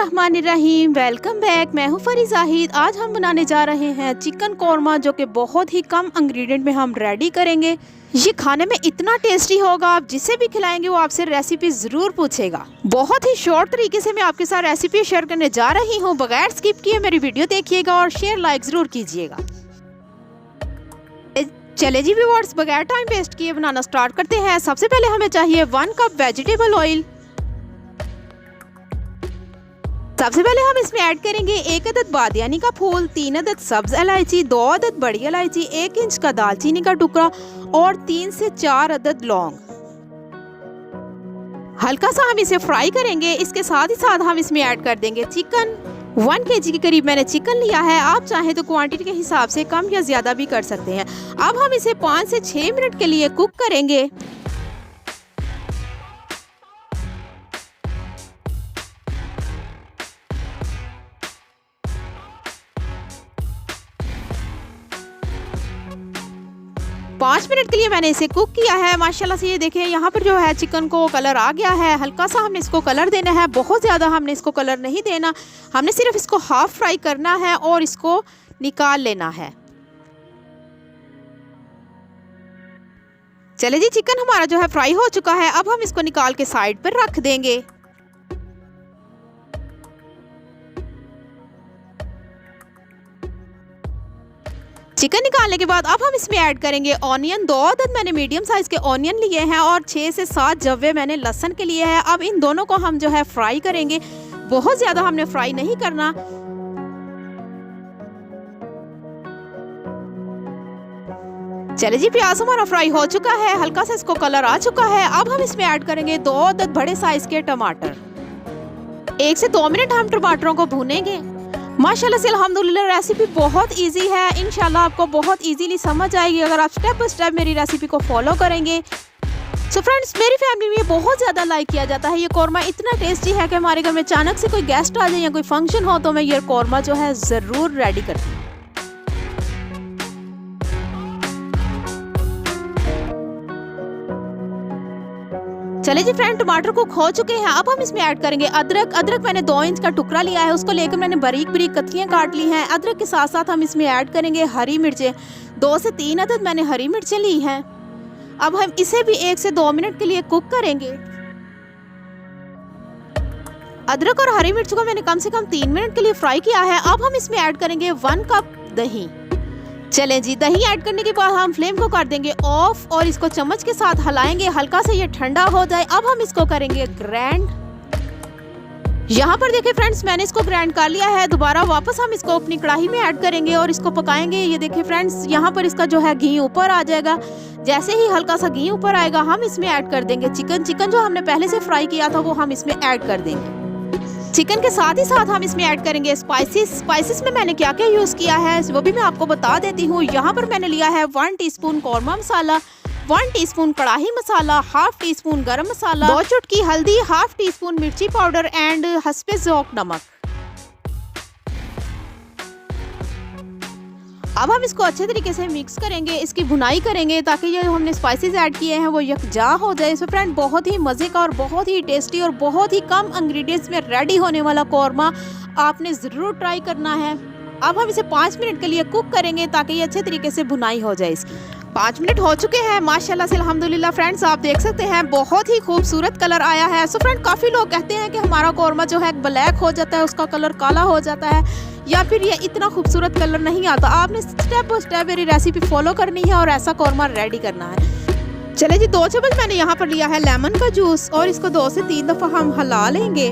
बिस्मिल्लाहिर्रहमानिर्रहीम। Welcome back. मैं हूँ फरी जाहिद। आज हम बनाने जा रहे हैं चिकन कौरमा, जो कि बहुत ही कम इंग्रेडिएंट में हम रेडी करेंगे। ये खाने में इतना टेस्टी होगा, आप जिसे भी खिलाएंगे वो आपसे रेसिपी ज़रूर पूछेगा। बहुत ही शॉर्ट तरीके से मैं आपके साथ रेसिपी शेयर करने जा रही हूँ। बगैर स्किप किए मेरी वीडियो देखिएगा और शेयर लाइक ज़रूर कीजिएगा। चले जी व्यूअर्स, बगैर टाइम वेस्ट किए बनाना स्टार्ट करते हैं। सबसे पहले हमें चाहिए 1 कप वेजिटेबल ऑयल। सबसे पहले हम इसमें ऐड करेंगे 1 अदद बादियानी का फूल, 3 अदद सब्ज इलायची, 2 अदद बड़ी इलायची, 1 इंच का दालचीनी का टुकड़ा और 3 से 4 अदद लौंग। हल्का सा हम इसे फ्राई करेंगे। इसके साथ ही साथ हम इसमें ऐड कर देंगे चिकन। 1 kg के करीब मैंने चिकन लिया है। आप चाहें तो क्वांटिटी के हिसाब से कम या ज्यादा भी कर सकते हैं। अब हम इसे 5 से 6 मिनट के लिए कुक करेंगे। पाँच मिनट के लिए मैंने इसे कुक किया है। माशाल्लाह से ये देखिए, यहाँ पर जो है चिकन को कलर आ गया है। हल्का सा हमने इसको कलर देना है, बहुत ज़्यादा हमने इसको कलर नहीं देना। हमने सिर्फ इसको हाफ फ्राई करना है और इसको निकाल लेना है। चले जी, चिकन हमारा जो है फ्राई हो चुका है। अब हम इसको निकाल के साइड पर रख देंगे। चिकन निकालने के बाद अब हम इसमें ऐड करेंगे ऑनियन। 2 अदद मैंने मीडियम साइज के ऑनियन लिए हैं और 6 से 7 जव्वे मैंने लहसुन के लिए हैं। अब इन दोनों को हम जो है फ्राई करेंगे। बहुत ज्यादा हमने फ्राई नहीं करना। चले जी, प्याज हमारा फ्राई हो चुका है, हल्का सा इसको कलर आ चुका है। अब हम इसमें ऐड करेंगे 2 अदद बड़े साइज के टमाटर। 1 से 2 मिनट हम टमाटरों को भूनेंगे। माशाल्लाह से अल्हम्दुलिल्लाह रेसिपी बहुत इजी है। इंशाल्लाह आपको बहुत इजीली समझ आएगी अगर आप स्टेप बाय स्टेप मेरी रेसिपी को फॉलो करेंगे। सो फ्रेंड्स, मेरी फैमिली में बहुत ज़्यादा लाइक किया जाता है। ये कौरमा इतना टेस्टी है कि हमारे घर में अचानक से कोई गेस्ट आ जाए या कोई फंक्शन हो तो मैं ये कौरमा जो है ज़रूर रेडी करती हूँ। चले जी फ्रेंड, टमाटर को खो चुके हैं। अब हम इसमें ऐड करेंगे अदरक। अदरक मैंने 2 इंच का टुकड़ा लिया है, उसको लेकर मैंने बारीक बारीक कतलियां काट ली हैं। अदरक के साथ साथ हम इसमें ऐड करेंगे हरी मिर्चें। 2 से 3 अदद मैंने हरी मिर्चें ली हैं। अब हम इसे भी 1 से 2 मिनट के लिए कुक करेंगे। अदरक और हरी मिर्च को मैंने कम से कम 3 मिनट के लिए फ्राई किया है। अब हम इसमें ऐड करेंगे 1 कप दही। चलें जी, दही ऐड करने के बाद हम फ्लेम को कर देंगे ऑफ और इसको चम्मच के साथ हिलाएंगे। हल्का सा ये ठंडा हो जाए। अब हम इसको करेंगे ग्राइंड। यहाँ पर देखिए फ्रेंड्स, मैंने इसको ग्राइंड कर लिया है। दोबारा वापस हम इसको अपनी कढ़ाई में ऐड करेंगे और इसको पकाएंगे। ये देखिए फ्रेंड्स, यहाँ पर इसका जो है घी ऊपर आ जाएगा। जैसे ही हल्का सा घी ऊपर आएगा हम इसमें ऐड कर देंगे चिकन। चिकन जो हमने पहले से फ्राई किया था वो हम इसमें ऐड कर देंगे। चिकन के साथ ही साथ हम इसमें ऐड करेंगे स्पाइसेस में मैंने क्या क्या यूज़ किया है वो भी मैं आपको बता देती हूँ। यहाँ पर मैंने लिया है 1 टीस्पून कौरमा मसाला, 1 टीस्पून कढ़ाई मसाला, हाफ टी स्पून गरम मसाला, 2 चुटकी हल्दी, हाफ टी स्पून मिर्ची पाउडर एंड हस्बे ज़ौक़ नमक। अब हम इसको अच्छे तरीके से मिक्स करेंगे, इसकी भुनाई करेंगे ताकि ये हमने स्पाइसेस ऐड किए हैं वो यकजा हो जाए। सो फ्रेंड, बहुत ही मज़े का और बहुत ही टेस्टी और बहुत ही कम इंग्रेडिएंट्स में रेडी होने वाला कौरमा आपने ज़रूर ट्राई करना है। अब हम इसे 5 मिनट के लिए कुक करेंगे ताकि ये अच्छे तरीके से भुनाई हो जाए। इसकी 5 मिनट हो चुके हैं। माशाल्लाह से अल्हम्दुलिल्लाह फ्रेंड्स, आप देख सकते हैं बहुत ही खूबसूरत कलर आया है। सो फ्रेंड, काफ़ी लोग कहते हैं कि हमारा कौरमा जो है ब्लैक हो जाता है, उसका कलर काला हो जाता है या फिर ये इतना खूबसूरत कलर नहीं आता। आपने स्टेप बाय स्टेप मेरी रेसिपी फॉलो करनी है और ऐसा कौरमा रेडी करना है। चले जी, 2 चम्मच मैंने यहाँ पर लिया है लेमन का जूस और इसको 2 से 3 दफ़ा हम हिला लेंगे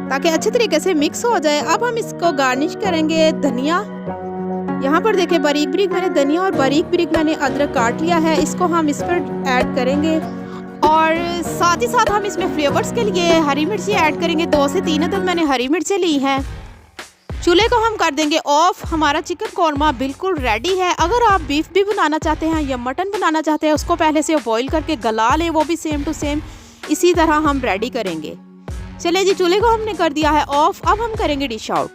ताकि अच्छे तरीके से मिक्स हो जाए। अब हम इसको गार्निश करेंगे धनिया। यहाँ पर देखिए, बारीक बारीक मैंने धनिया और बारीक बारीक मैंने अदरक काट लिया है। इसको हम इस पर ऐड करेंगे और साथ ही साथ हम इसमें फ्लेवर्स के लिए हरी मिर्ची ऐड करेंगे। 2 से 3 अदद मैंने हरी मिर्चें ली हैं। चूल्हे को हम कर देंगे ऑफ। हमारा चिकन कौरमा बिल्कुल रेडी है। अगर आप बीफ भी बनाना चाहते हैं या मटन बनाना चाहते हैं, उसको पहले से बॉईल करके गला लें, वो भी सेम टू सेम इसी तरह हम रेडी करेंगे। चलिए जी, चूल्हे को हमने कर दिया है ऑफ। अब हम करेंगे डिश आउट।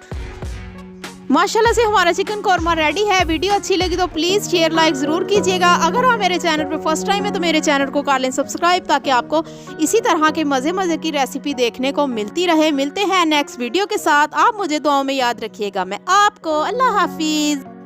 माशाल्लाह से हमारा चिकन कौरमा रेडी है। वीडियो अच्छी लगी तो प्लीज़ शेयर लाइक ज़रूर कीजिएगा। अगर आप मेरे चैनल पर फर्स्ट टाइम है तो मेरे चैनल को कर लें सब्सक्राइब, ताकि आपको इसी तरह के मज़े की रेसिपी देखने को मिलती रहे। मिलते हैं नेक्स्ट वीडियो के साथ। आप मुझे दुआओं में याद रखिएगा। मैं आपको अल्लाह हाफिज़।